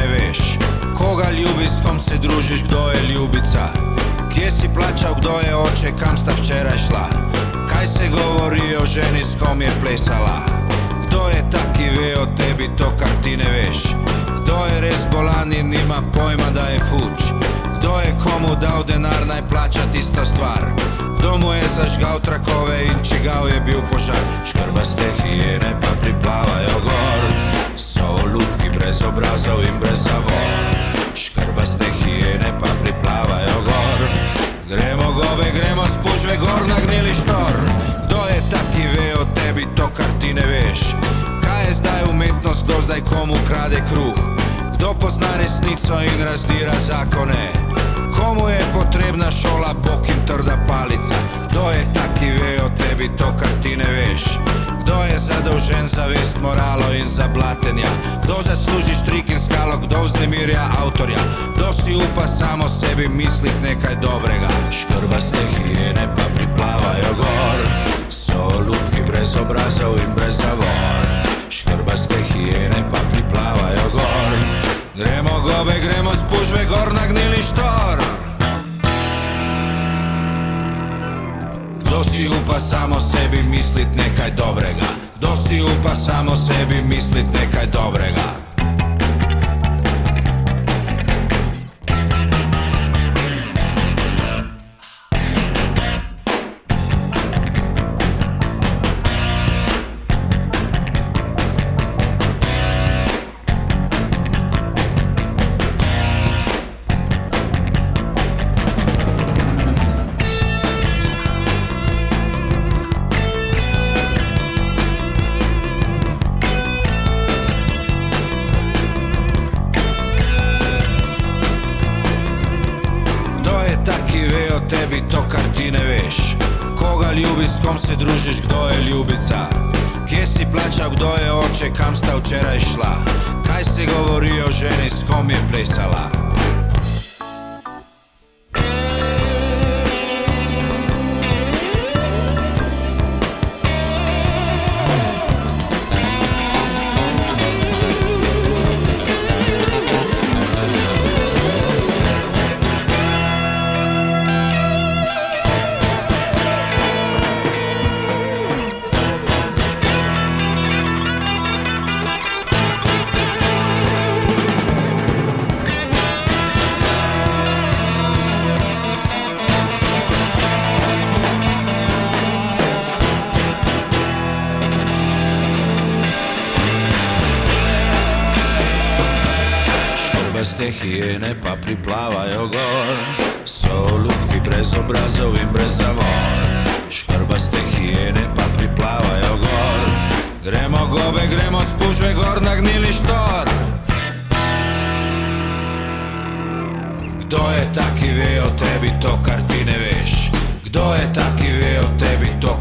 ne veš. Koga ljubiš, s kom se družiš, kdo je ljubica? Kje si plačal, kdo je oče, kam sta včeraj šla? Kaj se govori o ženi, s kom je plesala? Kdo je ta, ki ve o tebi to, kar ti ne veš? Kdo je res bolan in nima pojma, da je fuč? Kdo je komu dal denar, naj plača tisto stvar? Kdo mu je zažgal trakove in čigav je bil požar? Škrbaste hijene pa priplavajo gor, so olupki brez obrazov in brez zavor. Škrbaste hijene pa priplavajo gor, gremo gobe, gremo spužve gor na gnili štor. Kdo je ta, ki ve o tebi to, kar ti ne veš? Kaj je zdaj umetnost, kdo zdaj komu krade kruh? Kdo pozna resnico in razdira zakone? Komu je potrebna šola, bok in trda palica? Kdo je ta, ki ve o tebi to, kar ti ne veš? Kdo je zadolžen za vest, moralo in za blatenja? Kdo zasluži štrik in skalo, kdo vznemirja avtorja? Kdo si upa samo sebi mislit nekaj dobrega? Škrbaste hijene pa priplavajo gor, so olupki brez obrazov in brez zavor. Škrbaste hijene pa priplavajo gor, gremo gobe, gremo spužve gor na gnili štor. Kdo si upa samo sebi mislit nekaj dobrega? Kdo si upa samo sebi mislit nekaj dobrega? Tebi to, kar ti ne veš. Koga ljubiš, s kom se družiš, kdo je ljubica? Kje si plačal, kdo je oče, kam sta včeraj šla? Kaj se govori o ženi, s kom je plesala? Te hijene pa priplavajo gor, so olupki brez obrazov in brez zavor. Škrbaste hijene pa priplavajo gor, gremo gobe, gremo spužve gor na gnili štor. Kdo je ta, ki ve o tebi to, kar ti ne veš? Kdo je ta, ki ve o tebi to,